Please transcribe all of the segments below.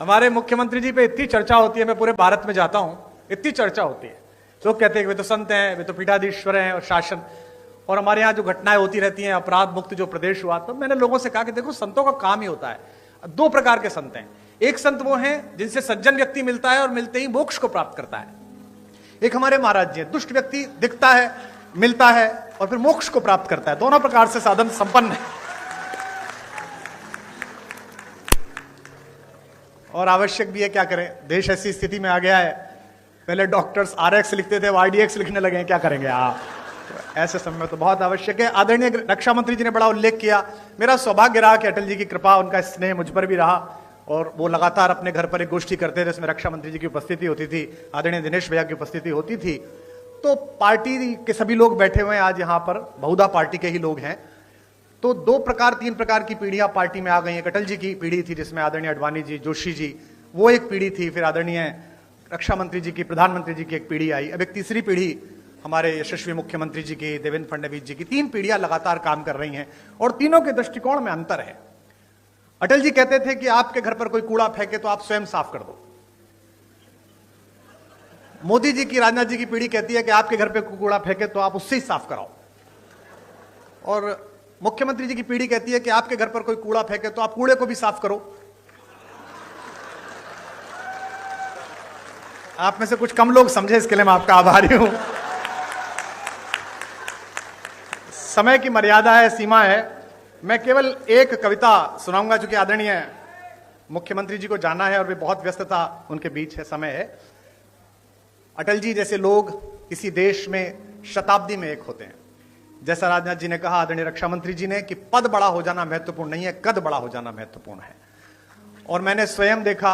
हमारे मुख्यमंत्री जी पे इतनी चर्चा होती है, मैं पूरे भारत में जाता हूं, इतनी चर्चा होती है। लोग कहते हैं कि वे तो संत हैं, वे तो पीठाधीश्वर हैं और शासन, और हमारे यहाँ जो घटनाएं होती रहती हैं, अपराध मुक्त जो प्रदेश हुआ। तो मैंने लोगों से कहा कि देखो, संतों का काम ही होता है। दो प्रकार के संत हैं। एक संत वो हैं जिनसे सज्जन व्यक्ति मिलता है और मिलते ही मोक्ष को प्राप्त करता है। एक हमारे महाराज जी हैं, दुष्ट व्यक्ति दिखता है, मिलता है और फिर मोक्ष को प्राप्त करता है। दोनों प्रकार से साधन संपन्न है और आवश्यक भी है। क्या करें, देश ऐसी स्थिति में आ गया है। पहले डॉक्टर्स RX लिखते थे, वो IDX लिखने लगे हैं। क्या करेंगे आप? ऐसे समय में तो बहुत आवश्यक है। आदरणीय रक्षा मंत्री जी ने बड़ा उल्लेख किया। मेरा सौभाग्य रहा कि अटल जी की कृपा, उनका स्नेह मुझ पर भी रहा और वो लगातार अपने घर पर एक गोष्ठी करते थे, जिसमें रक्षा मंत्री जी की उपस्थिति होती थी, आदरणीय दिनेश भैया की उपस्थिति होती थी। तो पार्टी के सभी लोग बैठे हुए हैं आज यहाँ पर, बहुधा पार्टी के ही लोग हैं। तो तीन प्रकार की पीढ़ियां पार्टी में आ गई हैं। अटल जी की पीढ़ी थी जिसमें आदरणीय अडवाणी जी, जोशी जी, वो एक पीढ़ी थी। फिर आदरणीय रक्षा मंत्री जी की, प्रधानमंत्री जी की एक पीढ़ी आई। अब एक तीसरी पीढ़ी हमारे यशस्वी मुख्यमंत्री जी की, देवेंद्र फडणवीस जी की। तीन पीढ़ियां लगातार काम कर रही हैं और तीनों के दृष्टिकोण में अंतर है। अटल जी कहते थे कि आपके घर पर कोई कूड़ा फेंके तो आप स्वयं साफ कर दो। मोदी जी की, राजनाथ जी की पीढ़ी कहती है कि आपके घर पे कूड़ा फेंके तो आप उससे ही साफ कराओ। और मुख्यमंत्री जी की पीढ़ी कहती है कि आपके घर पर कोई कूड़ा फेंके तो आप कूड़े को भी साफ करो। आप में से कुछ कम लोग समझे, इसके लिए मैं आपका आभारी हूं। समय की मर्यादा है, सीमा है। मैं केवल एक कविता सुनाऊंगा, चूंकि आदरणीय मुख्यमंत्री जी को जाना है और वे बहुत व्यस्तता उनके बीच है, समय है। अटल जी जैसे लोग किसी देश में शताब्दी में एक होते हैं। जैसा राजनाथ जी ने कहा, आदरणीय रक्षा मंत्री जी ने, कि पद बड़ा हो जाना महत्वपूर्ण नहीं है, कद बड़ा हो जाना महत्वपूर्ण है। और मैंने स्वयं देखा,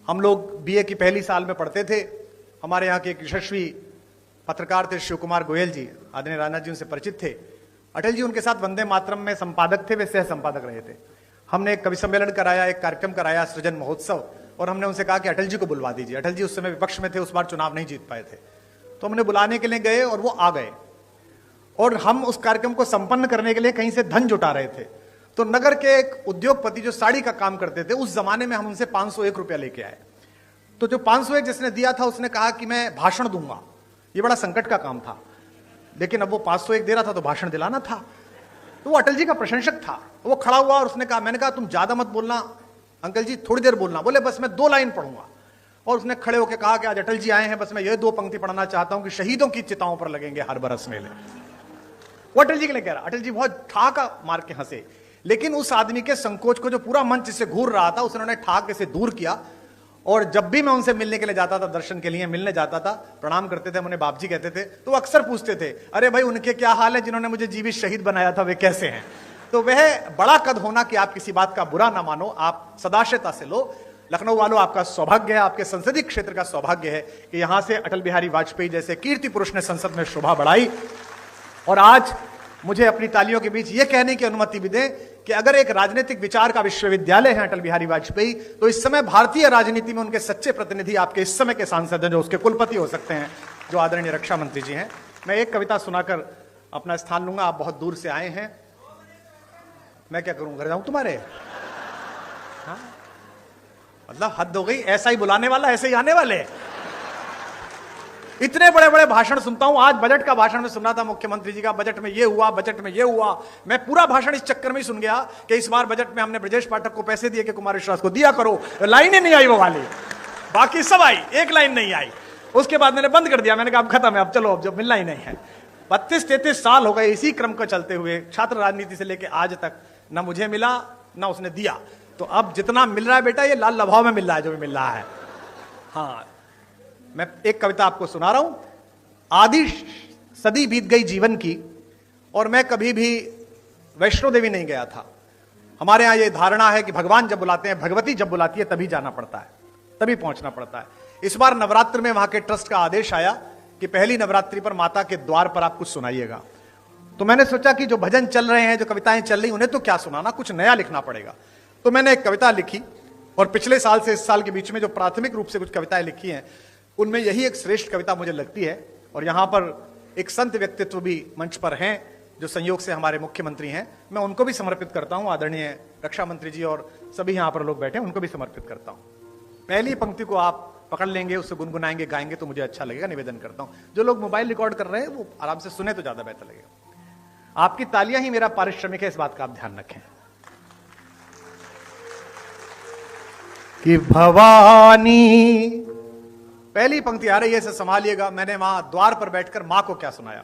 हम लोग BA की पहली साल में पढ़ते थे। हमारे यहाँ के एक यशस्वी पत्रकार थे शिव कुमार गोयल जी, आदरणीय राजनाथ जी उनसे परिचित थे। अटल जी उनके साथ वंदे मातरम में संपादक थे, वे सह संपादक रहे थे। हमने एक कवि सम्मेलन कराया, एक कार्यक्रम कराया, सृजन महोत्सव, और हमने उनसे कहा कि अटल जी को बुलवा दीजिए। अटल जी उस समय विपक्ष में थे, उस बार चुनाव नहीं जीत पाए थे। तो हमने बुलाने के लिए गए और वो आ गए और हम उस कार्यक्रम को संपन्न करने के लिए कहीं से धन जुटा रहे थे। तो नगर के एक उद्योगपति जो साड़ी का काम करते थे, उस जमाने में हम उनसे 501 रुपया लेके आए। तो जो 501 जिसने दिया था, उसने कहा कि मैं भाषण दूंगा। ये बड़ा संकट का काम था, लेकिन अब वो 501 दे रहा था तो भाषण दिलाना था। तो वो अटल जी का प्रशंसक था। वो खड़ा हुआ और उसने कहा, मैंने कहा तुम ज्यादा मत बोलना अंकल जी, थोड़ी देर बोलना। बोले बस मैं 2 लाइन पढ़ूंगा। और उसने खड़े होकर कहा कि आज अटल जी आए हैं, बस मैं ये 2 पंक्ति पढ़ना चाहता हूं कि शहीदों की चिताओं पर लगेंगे हर बरस मेले। वो अटल जी के लिए कह रहा। अटल जी बहुत ठाका मार के हंसे, लेकिन उस आदमी के संकोच को जो पूरा मंच से घूर रहा था, उसने ठाक से दूर किया। और जब भी मैं उनसे मिलने के लिए जाता था, दर्शन के लिए मिलने जाता था, प्रणाम करते थे, उन्हें बाप जी कहते थे, तो वो अक्सर पूछते थे, अरे भाई उनके क्या हाल है, जिन्होंने मुझे जीवित शहीद बनाया था, वे कैसे हैं? तो वह बड़ा कद होना कि आप किसी बात का बुरा ना मानो, आप सदाशयता से लो। लखनऊ वालों, आपका सौभाग्य है, आपके संसदीय क्षेत्र का सौभाग्य है कि यहां से अटल बिहारी वाजपेयी जैसे कीर्ति पुरुष ने संसद में शोभा बढ़ाई। और आज मुझे अपनी तालियों के बीच यह कहने की अनुमति भी दें कि अगर एक राजनीतिक विचार का विश्वविद्यालय है अटल बिहारी वाजपेयी, तो इस समय भारतीय राजनीति में उनके सच्चे प्रतिनिधि आपके इस समय के सांसद हैं, जो उसके कुलपति हो सकते हैं, जो आदरणीय रक्षा मंत्री जी हैं। मैं एक कविता सुनाकर अपना स्थान लूंगा। आप बहुत दूर से आए हैं, मैं क्या करूं, घर जाऊं तुम्हारे? हाँ? मतलब हद हो गई, ऐसा ही बुलाने वाला ऐसे ही आने वाले। इतने बड़े बड़े भाषण सुनता हूं। आज बजट का भाषण में सुना था मुख्यमंत्री जी का, बजट में ये हुआ, बजट में ये हुआ। मैं पूरा भाषण इस चक्कर में ही सुन गया कि इस बार बजट में हमने ब्रजेश पाठक को पैसे दिए कि कुमार विश्वास को दिया करो। लाइन ही नहीं आई वो वाली, बाकी सब आई, एक लाइन नहीं आई। उसके बाद मैंने बंद कर दिया। मैंने कहा अब खत्म है, अब चलो, अब जब मिलना ही नहीं है। 32-33 साल हो गए इसी क्रम को चलते हुए, छात्र राजनीति से लेकर आज तक ना मुझे मिला ना उसने दिया। तो अब जितना मिल रहा है बेटा, ये लाल लभाव में मिल रहा है जो भी मिल रहा है। हाँ, मैं एक कविता आपको सुना रहा हूं। आधी सदी बीत गई जीवन की और मैं कभी भी वैष्णो देवी नहीं गया था। हमारे यहां ये धारणा है कि भगवान जब बुलाते हैं, भगवती जब बुलाती है, तभी जाना पड़ता है, तभी पहुंचना पड़ता है। इस बार नवरात्र में वहां के ट्रस्ट का आदेश आया कि पहली नवरात्रि पर माता के द्वार पर आप कुछ सुनाइएगा। तो मैंने सोचा कि जो भजन चल रहे हैं, जो कविताएं चल रही, उन्हें तो क्या सुनाना, कुछ नया लिखना पड़ेगा। तो मैंने एक कविता लिखी और पिछले साल से इस साल के बीच में जो प्राथमिक रूप से कुछ कविताएं लिखी हैं, उनमें यही एक श्रेष्ठ कविता मुझे लगती है। और यहां पर एक संत व्यक्तित्व भी मंच पर हैं, जो संयोग से हमारे मुख्यमंत्री हैं, मैं उनको भी समर्पित करता हूं। आदरणीय रक्षा मंत्री जी और सभी यहां पर लोग बैठे हैं, उनको भी समर्पित करता हूं। पहली पंक्ति को आप पकड़ लेंगे, उससे गुनगुनाएंगे, गाएंगे तो मुझे अच्छा लगेगा। निवेदन करता हूं, जो लोग मोबाइल रिकॉर्ड कर रहे हैं वो आराम से सुने तो ज्यादा बेहतर लगेगा। आपकी तालियां ही मेरा पारिश्रमिक है, इस बात का आप ध्यान रखें। कि भवानी, पहली पंक्ति आ रही है, इसे संभालिएगा। मैंने वहां द्वार पर बैठकर मां को क्या सुनाया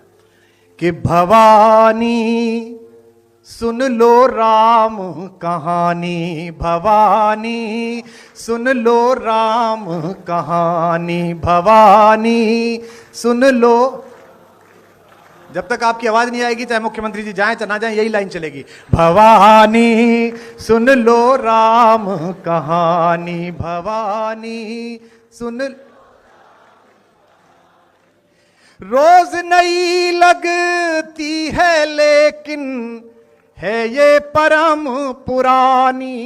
कि भवानी सुन लो राम कहानी, भवानी सुन लो राम कहानी, भवानी सुन लो। जब तक आपकी आवाज नहीं आएगी, चाहे मुख्यमंत्री जी जाएं चाहे ना जाएं, यही लाइन चलेगी। भवानी सुन लो राम कहानी, भवानी सुन। रोज नई लगती है लेकिन है ये परम पुरानी।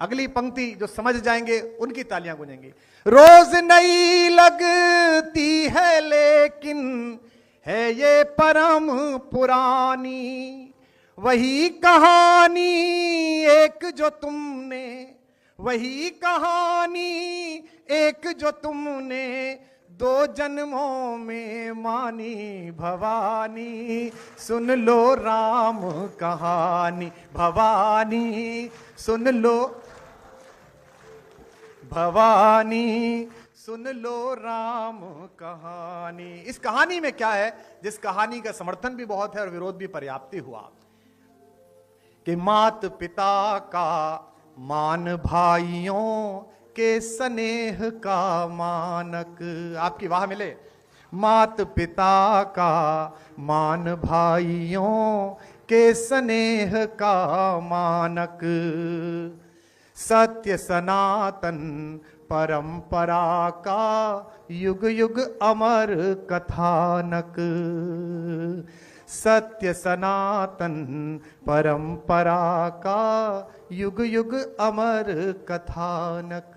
अगली पंक्ति जो समझ जाएंगे उनकी तालियां गूंजेंगी। रोज नई लगती है लेकिन है ये परम पुरानी, वही कहानी एक जो तुमने, वही कहानी एक जो तुमने दो जन्मों में मानी, भवानी सुन लो राम कहानी, भवानी सुन लो, भवानी सुन लो राम कहानी। इस कहानी में क्या है, जिस कहानी का समर्थन भी बहुत है और विरोध भी पर्याप्त ही हुआ, कि मात पिता का मान भाइयों के स्नेह का मानक। आपकी वाह मिले। मात पिता का मान भाइयों के स्नेह का मानक, सत्य सनातन परंपरा का युग युग अमर कथानक, सत्य सनातन परंपरा का युग युग अमर कथानक।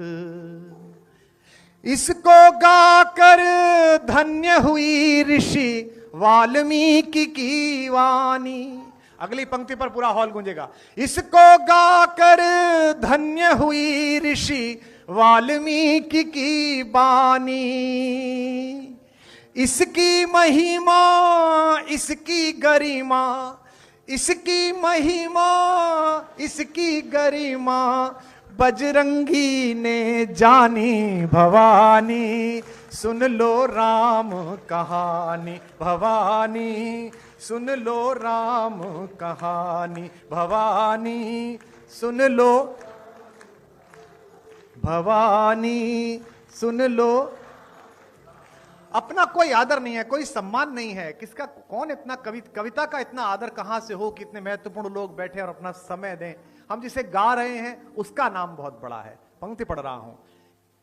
इसको गाकर धन्य हुई ऋषि वाल्मीकि की वाणी। अगली पंक्ति पर पूरा हॉल गूंजेगा। इसको गाकर धन्य हुई ऋषि वाल्मीकि की बानी, इसकी महिमा इसकी गरिमा, इसकी महिमा इसकी गरिमा बजरंगी ने जानी, भवानी सुन लो राम कहानी, भवानी सुन लो राम कहानी, भवानी सुन लो, भवानी सुन लो। अपना कोई आदर नहीं है, कोई सम्मान नहीं है, किसका कौन इतना कविता का इतना आदर कहां से हो कि इतने महत्वपूर्ण लोग बैठे और अपना समय दें। हम जिसे गा रहे हैं उसका नाम बहुत बड़ा है। पंक्ति पढ़ रहा हूं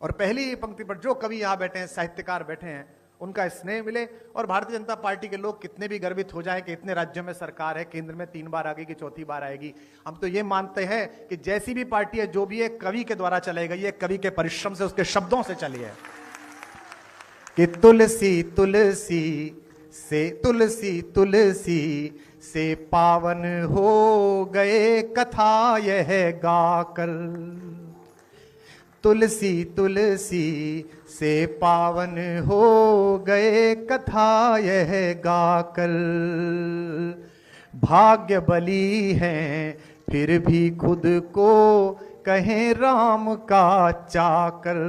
और पहली पंक्ति पर जो कवि यहां बैठे हैं, साहित्यकार बैठे हैं, उनका स्नेह मिले। और भारतीय जनता पार्टी के लोग कितने भी गर्वित हो जाएं कि इतने राज्यों में सरकार है, केंद्र में 3 बार आ गई कि 4थी बार आएगी, हम तो ये मानते हैं कि जैसी भी पार्टी है, जो भी है, कवि के द्वारा चलाई गई है, कवि के परिश्रम से, उसके शब्दों से चली है। कि तुलसी तुलसी से, तुलसी तुलसी से पावन हो गए कथा यह गाकर, तुलसी तुलसी से पावन हो गए कथा यह गाकर। भाग्य बली हैं फिर भी खुद को कहें राम का चाकर,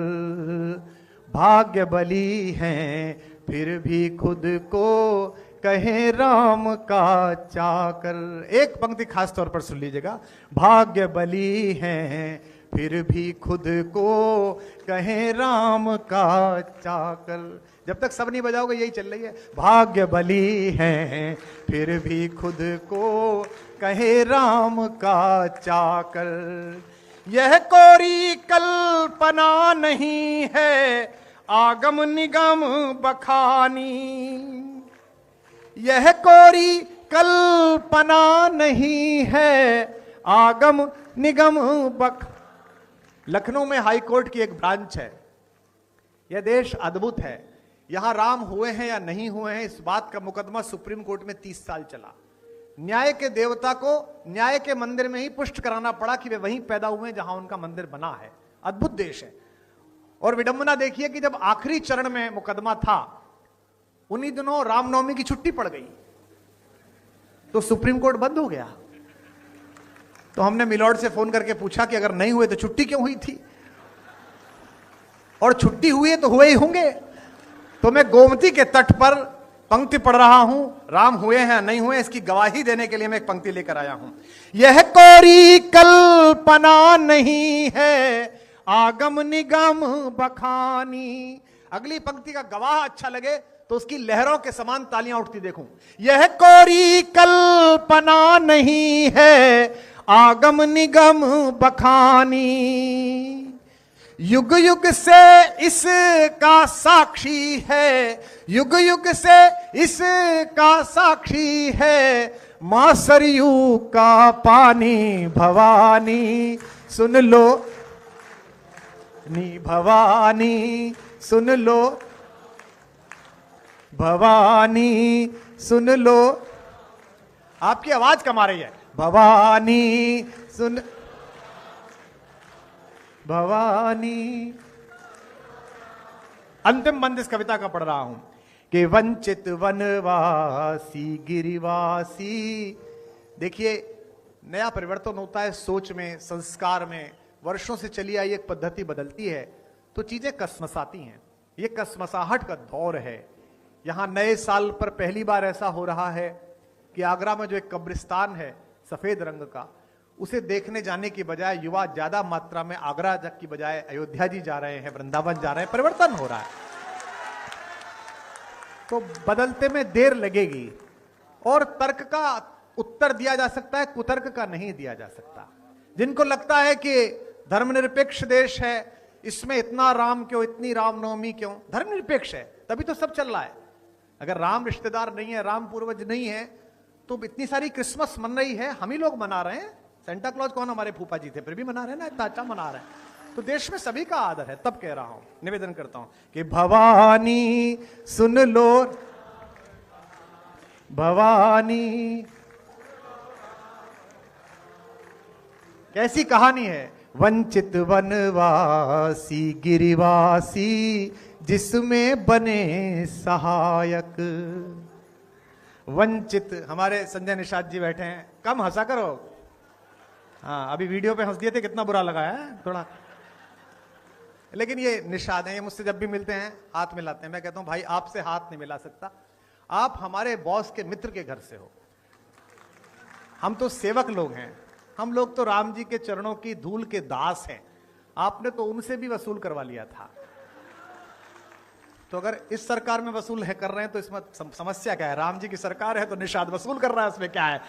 भाग्य बली हैं फिर भी खुद को कहें राम का चाकर। एक पंक्ति खास तौर पर सुन लीजिएगा। भाग्य बली हैं फिर भी खुद को कहें राम का चाकर। जब तक सब नहीं बजाओगे यही चल रही है। भाग्य बली हैं फिर भी खुद को कहे राम का चाकर। यह कोरी कल्पना नहीं है आगम निगम बखानी, यह कोरी कल्पना नहीं है आगम निगम बख। लखनऊ में हाई कोर्ट की एक ब्रांच है। यह देश अद्भुत है। यहां राम हुए हैं या नहीं हुए हैं, इस बात का मुकदमा सुप्रीम कोर्ट में 30 साल चला। न्याय के देवता को न्याय के मंदिर में ही पुष्ट कराना पड़ा कि वे वहीं पैदा हुए जहां उनका मंदिर बना है। अद्भुत देश है। और विडंबना देखिए कि जब आखिरी चरण में मुकदमा था, उन्हीं दिनों रामनवमी की छुट्टी पड़ गई, तो सुप्रीम कोर्ट बंद हो गया। तो हमने मिलॉर्ड से फोन करके पूछा कि अगर नहीं हुए तो छुट्टी क्यों हुई थी, और छुट्टी हुई है तो हुए ही होंगे। तो मैं गोमती के तट पर पंक्ति पढ़ रहा हूं, राम हुए हैं नहीं हुए इसकी गवाही देने के लिए मैं एक पंक्ति लेकर आया हूं। यह कोरी कल्पना नहीं है, आगम निगम बखानी। अगली पंक्ति का गवाह अच्छा लगे तो उसकी लहरों के समान तालियां उठती देखूं। यह कोरी कल्पना नहीं है, आगम निगम बखानी। युग युग से इसका साक्षी है, युग युग से इसका साक्षी है, मां सरयू का पानी भवानी सुन लो नी, भवानी सुन लो, भवानी सुन लो। आपकी आवाज कम आ रही है। भवानी सुन, भवानी। अंतिम बंद इस कविता का पढ़ रहा हूं कि वंचित वनवासी गिरिवासी। देखिए, नया परिवर्तन होता है सोच में, संस्कार में। वर्षों से चली आई एक पद्धति बदलती है तो चीजें कसमसाती हैं। ये कसमसाहट का दौर है। यहां नए साल पर पहली बार ऐसा हो रहा है कि आगरा में जो एक कब्रिस्तान है सफेद रंग का, उसे देखने जाने की बजाय युवा ज्यादा मात्रा में आगरा तक की बजाय अयोध्या जी जा रहे हैं, वृंदावन जा रहे हैं। परिवर्तन हो रहा है। तो बदलते में देर लगेगी और तर्क का उत्तर दिया जा सकता है, कुतर्क का नहीं दिया जा सकता। जिनको लगता है कि धर्मनिरपेक्ष देश है, इसमें इतना राम क्यों, इतनी रामनवमी क्यों, धर्मनिरपेक्ष है तभी तो सब चल रहा है। अगर राम रिश्तेदार नहीं है, राम पूर्वज नहीं है, तो इतनी सारी क्रिसमस मन रही है, हम ही लोग मना रहे हैं। सेंटा क्लॉज कौन, हमारे फूफा जी थे, फिर भी मना रहे हैं ना, इतना अच्छा मना रहे हैं। तो देश में सभी का आदर है। तब कह रहा हूं, निवेदन करता हूं कि भवानी सुन लो, भवानी। कैसी कहानी है। वंचित वनवासी गिरिवासी, जिसमें बने सहायक। वंचित, हमारे संजय निषाद जी बैठे हैं, कम हंसा करो। हाँ, अभी वीडियो पे हंस दिए थे, कितना बुरा लगा है थोड़ा। लेकिन ये निषाद हैं, ये मुझसे जब भी मिलते हैं हाथ मिलाते हैं। मैं कहता हूं भाई आपसे हाथ नहीं मिला सकता, आप हमारे बॉस के मित्र के घर से हो, हम तो सेवक लोग हैं। हम लोग तो राम जी के चरणों की धूल के दास हैं। आपने तो उनसे भी वसूल करवा लिया था। तो अगर इस सरकार में वसूल है कर रहे हैं तो इसमें समस्या क्या है। राम जी की सरकार है तो निषाद वसूल कर रहा है, इसमें क्या है।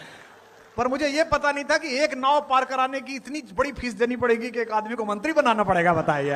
पर मुझे यह पता नहीं था कि एक नाव पार कराने की इतनी बड़ी फीस देनी पड़ेगी कि एक आदमी को मंत्री बनाना पड़ेगा। बताइए।